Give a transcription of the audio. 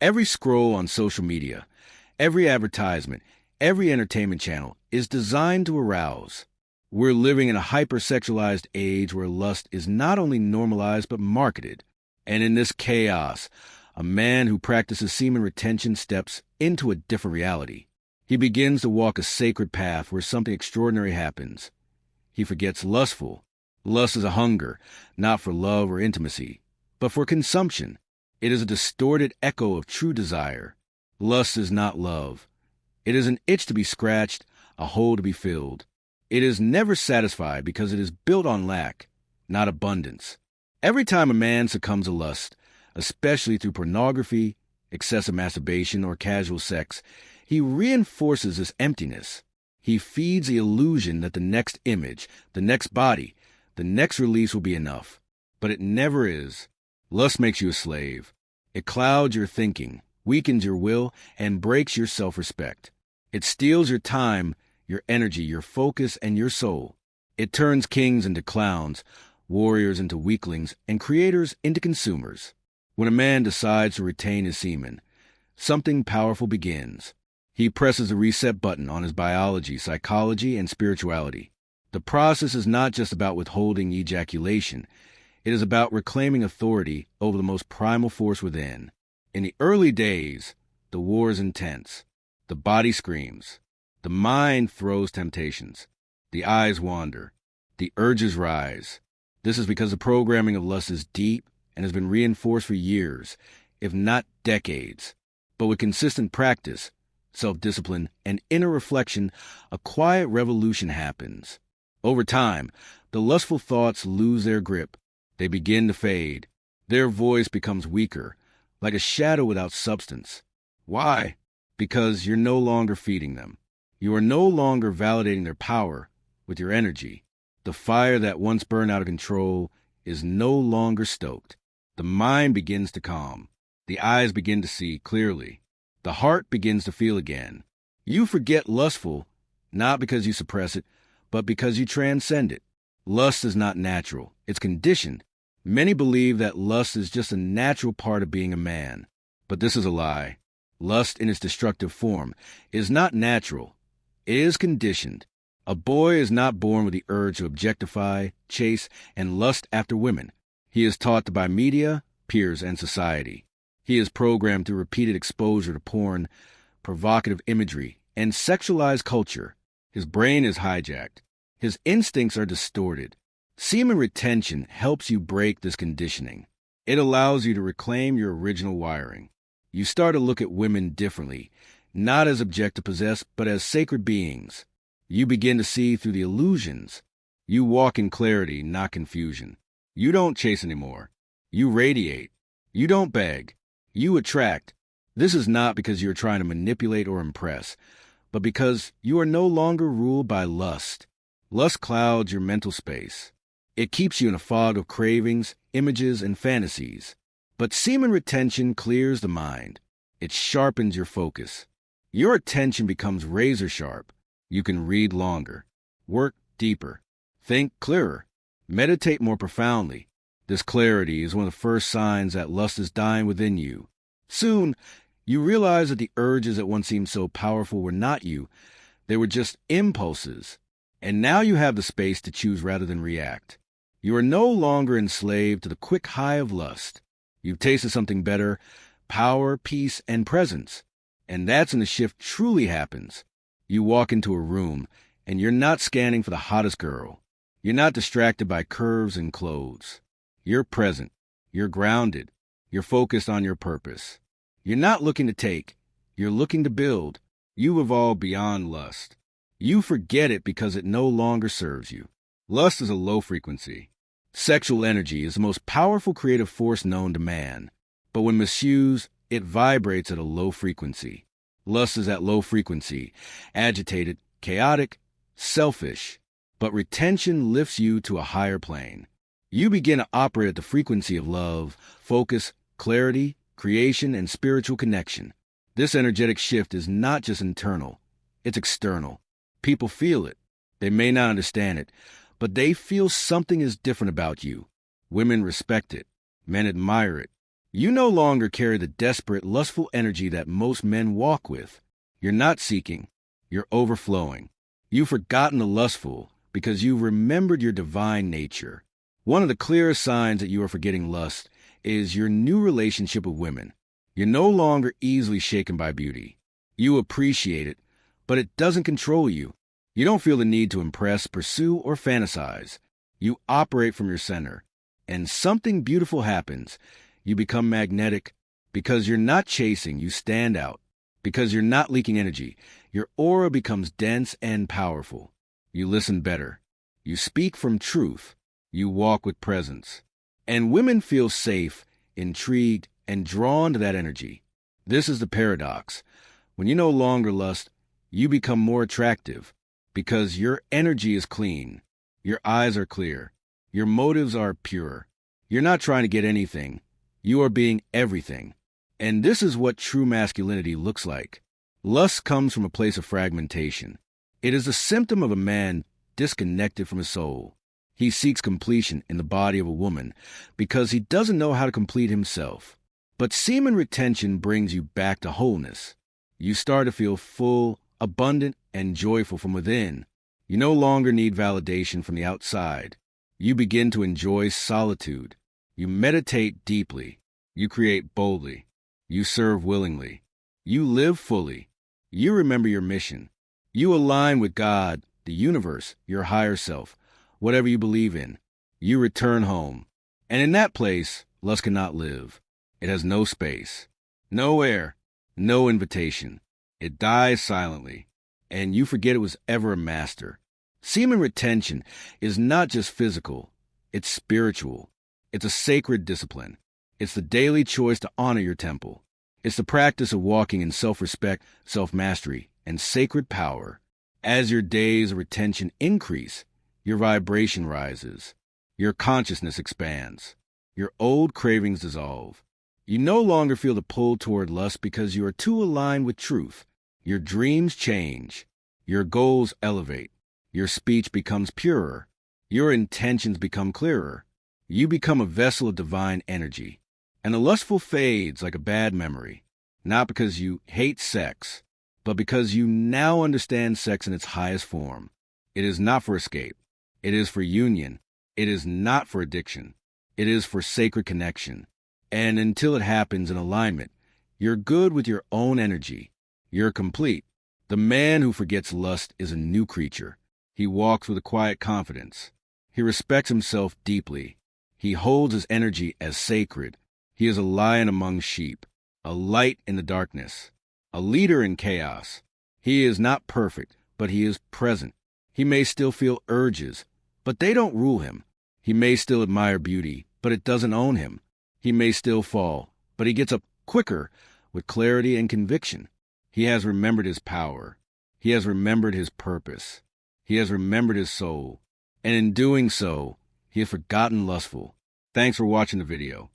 Every scroll on social media, every advertisement, every entertainment channel is designed to arouse. We're living in a hypersexualized age where lust is not only normalized but marketed. And in this chaos, a man who practices semen retention steps into a different reality. He begins to walk a sacred path where something extraordinary happens. He forgets lustful. Lust is a hunger, not for love or intimacy, but for consumption. It is a distorted echo of true desire. Lust is not love. It is an itch to be scratched, a hole to be filled. It is never satisfied because it is built on lack, not abundance. Every time a man succumbs to lust, especially through pornography, excessive masturbation, or casual sex, he reinforces this emptiness. He feeds the illusion that the next image, the next body, the next release will be enough. But it never is. Lust makes you a slave. It clouds your thinking, weakens your will, and breaks your self-respect. It steals your time, your energy, your focus, and your soul. It turns kings into clowns, warriors into weaklings, and creators into consumers. When a man decides to retain his semen, something powerful begins. He presses the reset button on his biology, psychology, and spirituality. The process is not just about withholding ejaculation. It is about reclaiming authority over the most primal force within. In the early days, the war is intense. The body screams. The mind throws temptations. The eyes wander. The urges rise. This is because the programming of lust is deep and has been reinforced for years, if not decades. But with consistent practice, self-discipline, and inner reflection, a quiet revolution happens. Over time, the lustful thoughts lose their grip. They begin to fade. Their voice becomes weaker, like a shadow without substance. Why? Because you're no longer feeding them. You are no longer validating their power with your energy. The fire that once burned out of control is no longer stoked. The mind begins to calm. The eyes begin to see clearly. The heart begins to feel again. You forget lustful, not because you suppress it, but because you transcend it. Lust is not natural. It's conditioned. Many believe that lust is just a natural part of being a man. But this is a lie. Lust in its destructive form is not natural. It is conditioned. A boy is not born with the urge to objectify, chase, and lust after women. He is taught to by media, peers, and society. He is programmed through repeated exposure to porn, provocative imagery, and sexualized culture. His brain is hijacked. His instincts are distorted. Semen retention helps you break this conditioning. It allows you to reclaim your original wiring. You start to look at women differently, not as object to possess, but as sacred beings. You begin to see through the illusions. You walk in clarity, not confusion. You don't chase anymore. You radiate. You don't beg. You attract. This is not because you're trying to manipulate or impress, but because you are no longer ruled by lust. Lust clouds your mental space. It keeps you in a fog of cravings, images, and fantasies. But semen retention clears the mind. It sharpens your focus. Your attention becomes razor sharp. You can read longer, work deeper, think clearer, meditate more profoundly. This clarity is one of the first signs that lust is dying within you. Soon, you realize that the urges that once seemed so powerful were not you. They were just impulses. And now you have the space to choose rather than react. You are no longer enslaved to the quick high of lust. You've tasted something better, power, peace, and presence. And that's when the shift truly happens. You walk into a room, and you're not scanning for the hottest girl. You're not distracted by curves and clothes. You're present. You're grounded. You're focused on your purpose. You're not looking to take. You're looking to build. You evolve beyond lust. You forget it because it no longer serves you. Lust is a low frequency. Sexual energy is the most powerful creative force known to man. But when misused, it vibrates at a low frequency. Lust is at low frequency, agitated, chaotic, selfish. But retention lifts you to a higher plane. You begin to operate at the frequency of love, focus, clarity, creation, and spiritual connection. This energetic shift is not just internal, it's external. People feel it. They may not understand it, but they feel something is different about you. Women respect it. Men admire it. You no longer carry the desperate, lustful energy that most men walk with. You're not seeking, you're overflowing. You've forgotten the lustful because you've remembered your divine nature. One of the clearest signs that you are forgetting lust is your new relationship with women. You're no longer easily shaken by beauty. You appreciate it, but it doesn't control you. You don't feel the need to impress, pursue, or fantasize. You operate from your center, and something beautiful happens. You become magnetic. Because you're not chasing, you stand out. Because you're not leaking energy, your aura becomes dense and powerful. You listen better. You speak from truth. You walk with presence. And women feel safe, intrigued, and drawn to that energy. This is the paradox. When you no longer lust, you become more attractive because your energy is clean. Your eyes are clear. Your motives are pure. You're not trying to get anything. You are being everything. And this is what true masculinity looks like. Lust comes from a place of fragmentation. It is a symptom of a man disconnected from his soul. He seeks completion in the body of a woman because he doesn't know how to complete himself. But semen retention brings you back to wholeness. You start to feel full, abundant, and joyful from within. You no longer need validation from the outside. You begin to enjoy solitude. You meditate deeply. You create boldly. You serve willingly. You live fully. You remember your mission. You align with God, the universe, your higher self, whatever you believe in. You return home. And in that place, lust cannot live. It has no space, no air, no invitation. It dies silently, and you forget it was ever a master. Semen retention is not just physical, it's spiritual. It's a sacred discipline. It's the daily choice to honor your temple. It's the practice of walking in self-respect, self-mastery, and sacred power. As your days of retention increase, your vibration rises. Your consciousness expands. Your old cravings dissolve. You no longer feel the pull toward lust because you are too aligned with truth. Your dreams change. Your goals elevate. Your speech becomes purer. Your intentions become clearer. You become a vessel of divine energy. And the lustful fades like a bad memory, not because you hate sex, but because you now understand sex in its highest form. It is not for escape. It is for union. It is not for addiction. It is for sacred connection. And until it happens in alignment, you're good with your own energy. You're complete. The man who forgets lust is a new creature. He walks with a quiet confidence. He respects himself deeply. He holds his energy as sacred. He is a lion among sheep, a light in the darkness, a leader in chaos. He is not perfect, but he is present. He may still feel urges, but they don't rule him. He may still admire beauty, but it doesn't own him. He may still fall, but he gets up quicker with clarity and conviction. He has remembered his power. He has remembered his purpose. He has remembered his soul. And in doing so, he has forgotten lustful. Thanks for watching the video.